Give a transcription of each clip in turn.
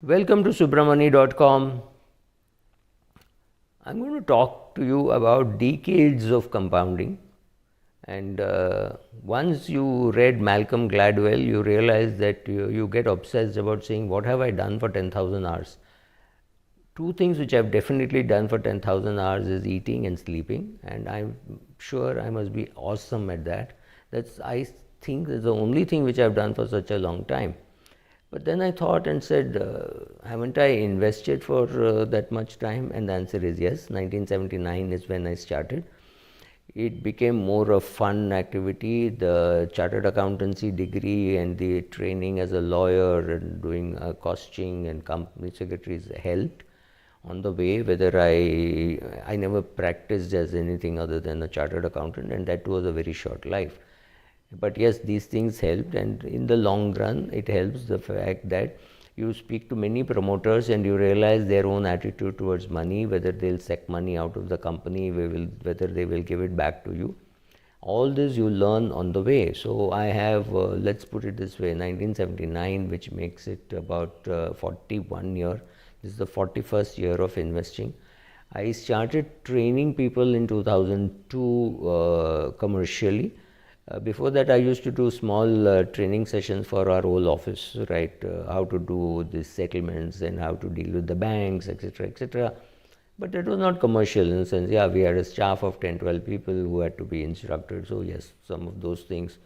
Welcome to Subramani.com. I'm going to talk to you about decades of compounding. And once you read Malcolm Gladwell, you realize that you get obsessed about saying, what have I done for 10,000 hours? Two things which I've definitely done for 10,000 hours is eating and sleeping. And I'm sure I must be awesome at that. I think that's the only thing which I've done for such a long time. But then I thought and said, haven't I invested for that much time? And the answer is yes. 1979 is when I started. It became more a fun activity. The chartered accountancy degree and the training as a lawyer and doing costing and company secretaries helped on the way. Whether I never practiced as anything other than a chartered accountant, and that was a very short life. But yes, these things helped, and in the long run it helps the fact that you speak to many promoters and you realize their own attitude towards money, whether they'll suck money out of the company, whether they will give it back to you. All this you learn on the way. So I have, let's put it this way, 1979, which makes it about 41 year. This is the 41st year of investing. I started training people in 2002 commercially. Before that, I used to do small training sessions for our whole office, right? How to do these settlements and how to deal with the banks, etc., etc. But it was not commercial in the sense, yeah, we had a staff of 10, 12 people who had to be instructed. So, yes, some of those things.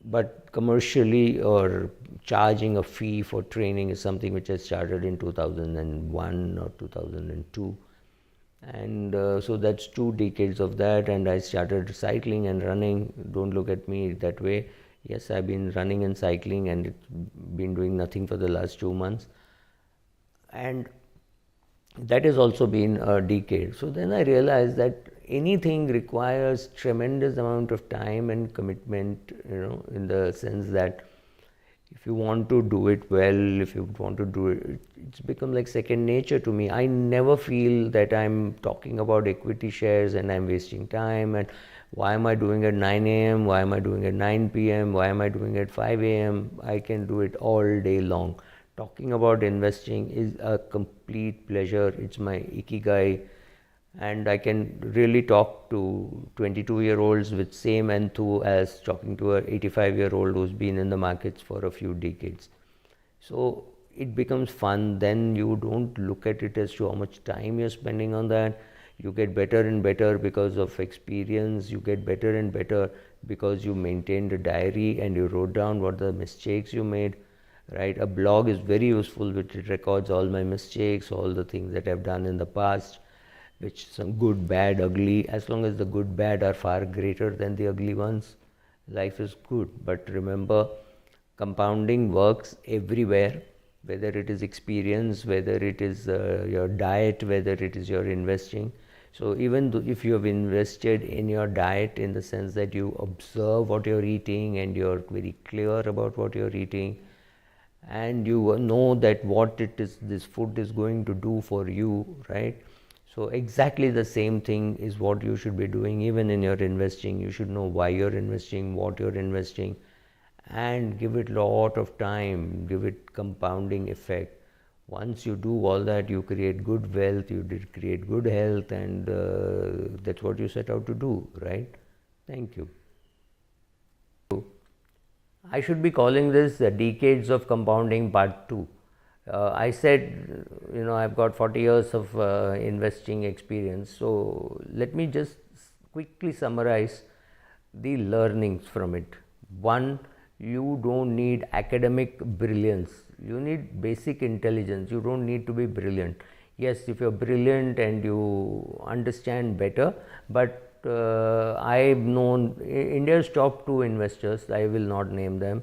But commercially or charging a fee for training is something which I started in 2001 or 2002. And so that's 2 decades of that, and I started cycling and running. Don't look at me that way. Yes, I've been running and cycling, and it's been doing nothing for the last 2 months, and that has also been a decade. So then I realized that anything requires tremendous amount of time and commitment, in the sense that if you want to do it well, if you want to do it, it's become like second nature to me. I never feel that I'm talking about equity shares and I'm wasting time, and why am I doing at 9 a.m., why am I doing at 9 p.m., why am I doing at 5 a.m. I can do it all day long. Talking about investing is a complete pleasure. It's my ikigai, and I can really talk to 22-year-olds with same enthu as talking to a 85-year-old who's been in the markets for a few decades. So it becomes fun. Then you don't look at it as to how much time you're spending on that. You get better and better because of experience. You get better and better because you maintained a diary and you wrote down what the mistakes you made, right? A blog is very useful, which it records all my mistakes, all the things that I've done in the past, which some good, bad, ugly. As long as the good, bad are far greater than the ugly ones, life is good. But remember, compounding works everywhere, whether it is experience, whether it is your diet, whether it is your investing. So even if you have invested in your diet, in the sense that you observe what you're eating and you're very clear about what you're eating, and you know that what it is, this food is going to do for you, right? So exactly the same thing is what you should be doing even in your investing. You should know why you're investing, what you're investing, and give it a lot of time, give it compounding effect. Once you do all that, you create good wealth, you did create good health, and that's what you set out to do, right? Thank you. I should be calling this Decades of Compounding Part 2. I said, I've got 40 years of investing experience. So let me just quickly summarize the learnings from it. One, you don't need academic brilliance. You need basic intelligence. You don't need to be brilliant. Yes, if you're brilliant and you understand better, but I've known India's top 2 investors, I will not name them.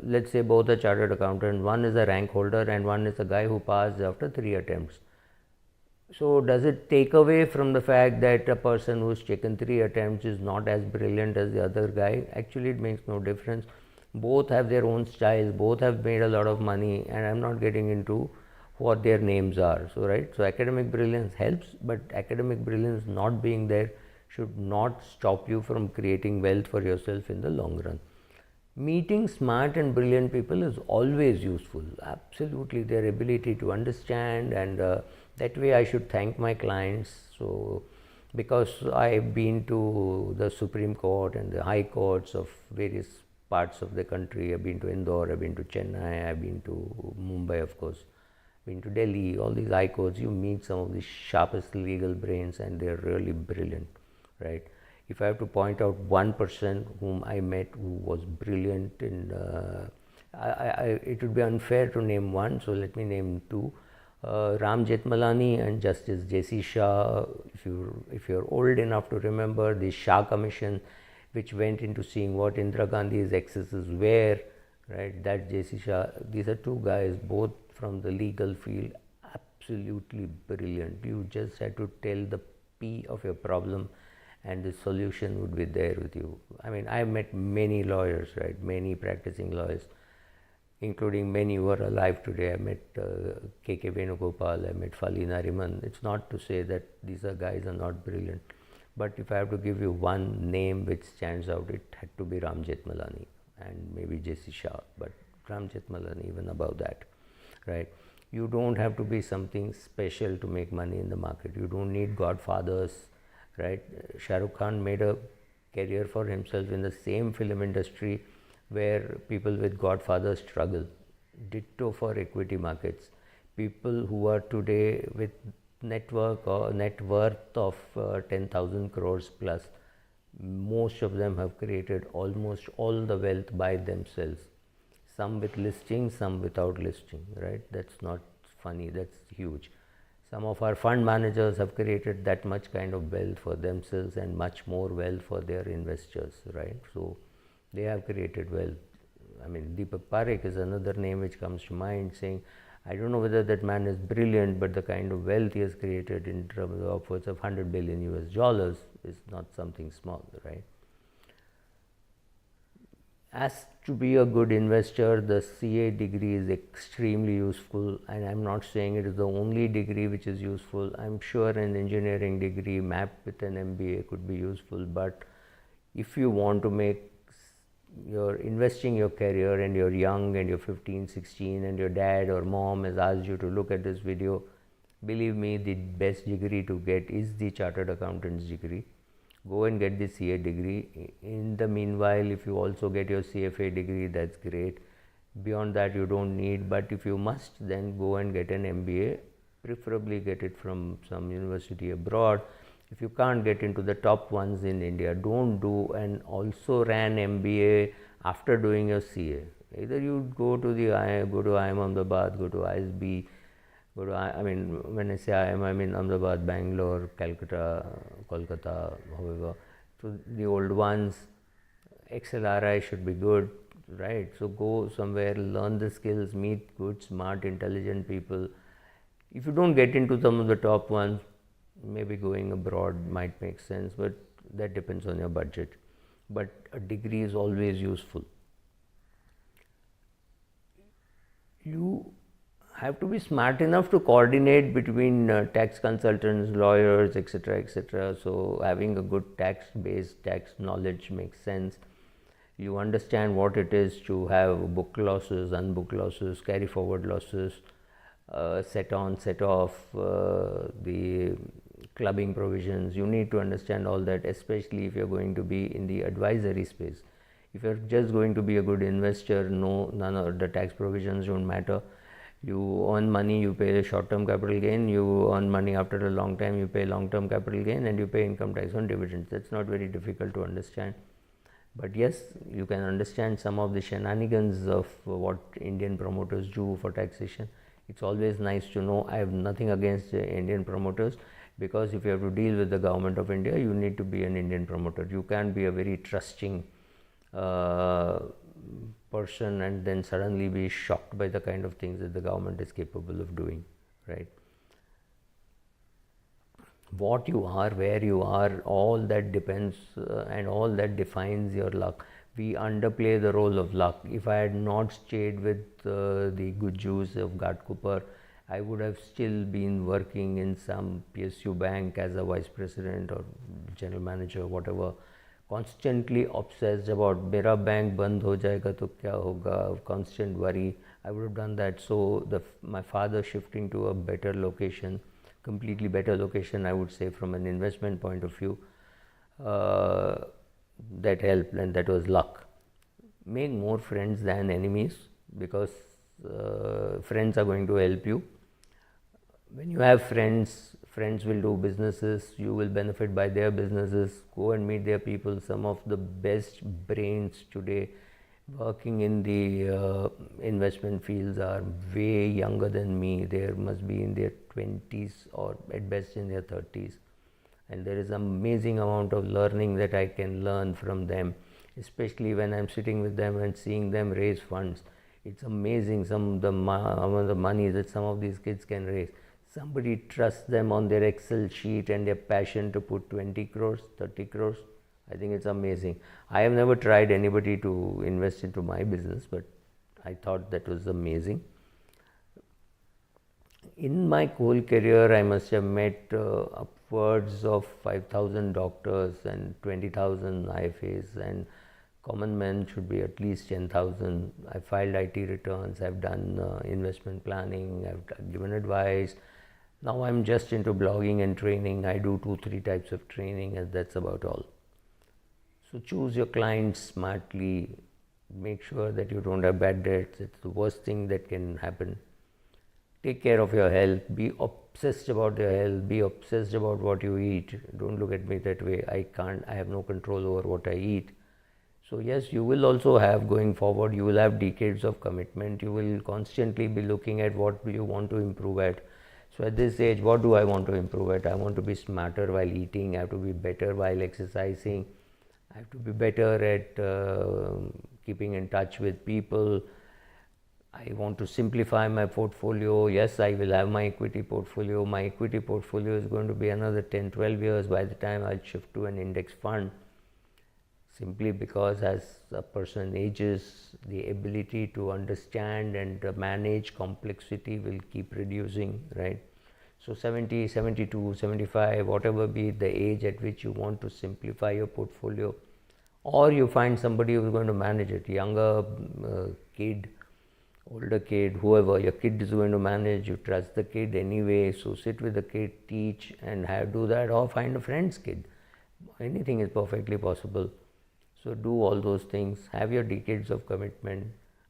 Let's say both are chartered accountant. One is a rank holder and one is a guy who passed after 3 attempts. So does it take away from the fact that a person who's taken 3 attempts is not as brilliant as the other guy? Actually, it makes no difference. Both have their own styles, both have made a lot of money, and I'm not getting into what their names are. So, right, so academic brilliance helps, but academic brilliance not being there should not stop you from creating wealth for yourself in the long run. Meeting smart and brilliant people is always useful. Absolutely, their ability to understand, and that way I should thank my clients. So, because I've been to the Supreme Court and the High Courts of various parts of the country. I've been to Indore, I've been to Chennai, I've been to Mumbai, of course, been to Delhi, all these high courts. You meet some of the sharpest legal brains, and they're really brilliant, right? If I have to point out one person whom I met who was brilliant, it would be unfair to name one, so let me name two. Ram Jethmalani and Justice J.C. Shah. If you're old enough to remember the Shah Commission, which went into seeing what Indira Gandhi's excesses were, right? That J.C. Shah. These are two guys, both from the legal field, absolutely brilliant. You just had to tell the P of your problem, and the solution would be there with you. I mean, I met many lawyers, right? Many practicing lawyers, including many who are alive today. I met K.K. Venugopal, I met Fali Nariman. It's not to say that these guys are not brilliant, but if I have to give you one name which stands out, it had to be Ram Jethmalani and maybe J.C. Shah, but Ram Jethmalani even above that, right? You don't have to be something special to make money in the market. You don't need godfathers, right? Shah Rukh Khan made a career for himself in the same film industry where people with godfathers struggle. Ditto for equity markets. People who are today with net worth of 10,000 crores plus, most of them have created almost all the wealth by themselves. Some with listing, some without listing, right? That's not funny, that's huge. Some of our fund managers have created that much kind of wealth for themselves and much more wealth for their investors, right? So they have created wealth. I mean, Deepak Parekh is another name which comes to mind, saying, I don't know whether that man is brilliant, but the kind of wealth he has created in terms of upwards of 100 billion US dollars is not something small, right? As to be a good investor, the CA degree is extremely useful, and I'm not saying it is the only degree which is useful. I'm sure an engineering degree mapped with an MBA could be useful, but if you want to make you're investing your career and you're young and you're 15, 16 and your dad or mom has asked you to look at this video, believe me, the best degree to get is the Chartered Accountant's degree. Go and get the CA degree. In the meanwhile, if you also get your CFA degree, that's great. Beyond that, you don't need, but if you must, then go and get an MBA, preferably get it from some university abroad. If you can't get into the top ones in India, don't do an also ran MBA after doing your CA. Either you go to IIM Ahmedabad, go to ISB, when I say IIM, I mean Ahmedabad, Bangalore, Calcutta, Kolkata, however. So the old ones, XLRI should be good, right? So go somewhere, learn the skills, meet good, smart, intelligent people. If you don't get into some of the top ones, maybe going abroad might make sense, but that depends on your budget. But a degree is always useful. You have to be smart enough to coordinate between tax consultants, lawyers, etc., etc. So having a good tax-based tax knowledge makes sense. You understand what it is to have book losses, unbook losses, carry forward losses, set on, set off, the clubbing provisions. You need to understand all that, especially if you're going to be in the advisory space. If you're just going to be a good investor, none of the tax provisions don't matter. You earn money, you pay short-term capital gain. You earn money after a long time, you pay long-term capital gain, and you pay income tax on dividends. That's not very difficult to understand. But yes, you can understand some of the shenanigans of what Indian promoters do for taxation. It's always nice to know. I have nothing against Indian promoters, because if you have to deal with the government of India, you need to be an Indian promoter. You can't be a very trusting person and then suddenly be shocked by the kind of things that the government is capable of doing, right? What you are, where you are, all that depends and all that defines your luck. We underplay the role of luck. If I had not stayed with the good Jews of Ghatkopar, I would have still been working in some PSU bank as a vice president or general manager, whatever, constantly obsessed about मेरा bank बंद हो जाएगा तो क्या होगा, constant worry. I would have done that. So my father shifting to a better location, completely better location, I would say, from an investment point of view, that helped, and that was luck. Make more friends than enemies, because friends are going to help you. When you have friends, friends will do businesses, you will benefit by their businesses. Go and meet their people. Some of the best brains today working in the investment fields are way younger than me. They must be in their 20s or at best in their 30s, and there is amazing amount of learning that I can learn from them, especially when I'm sitting with them and seeing them raise funds. It's amazing some of the amount of money that some of these kids can raise. Somebody trusts them on their Excel sheet and their passion to put 20 crores, 30 crores. I think it's amazing. I have never tried anybody to invest into my business, but I thought that was amazing. In my whole career, I must have met upwards of 5,000 doctors and 20,000 IFAs, and common men should be at least 10,000. I filed IT returns, I've done investment planning, I've given advice. Now I'm just into blogging and training. I do 2-3 types of training, and that's about all. So choose your clients smartly. Make sure that you don't have bad debts. It's the worst thing that can happen. Take care of your health. Be obsessed about your health. Be obsessed about what you eat. Don't look at me that way. I have no control over what I eat. So yes, you will also have, going forward, you will have decades of commitment. You will constantly be looking at what you want to improve at. So at this age, what do I want to improve at? I want to be smarter while eating. I have to be better while exercising. I have to be better at keeping in touch with people. I want to simplify my portfolio. Yes, I will have my equity portfolio. My equity portfolio is going to be another 10-12 years by the time I'll shift to an index fund. Simply because as a person ages, the ability to understand and manage complexity will keep reducing, right? So 70, 72, 75, whatever be the age at which you want to simplify your portfolio, or you find somebody who is going to manage it, younger kid, older kid, whoever, your kid is going to manage, you trust the kid anyway, so sit with the kid, teach, and do that, or find a friend's kid. Anything is perfectly possible. So do all those things, have your decades of commitment.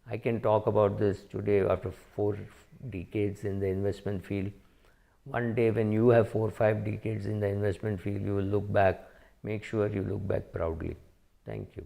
I can talk about this today after 4 decades in the investment field. One day when you have 4 or 5 decades in the investment field, you will look back, make sure you look back proudly. Thank you.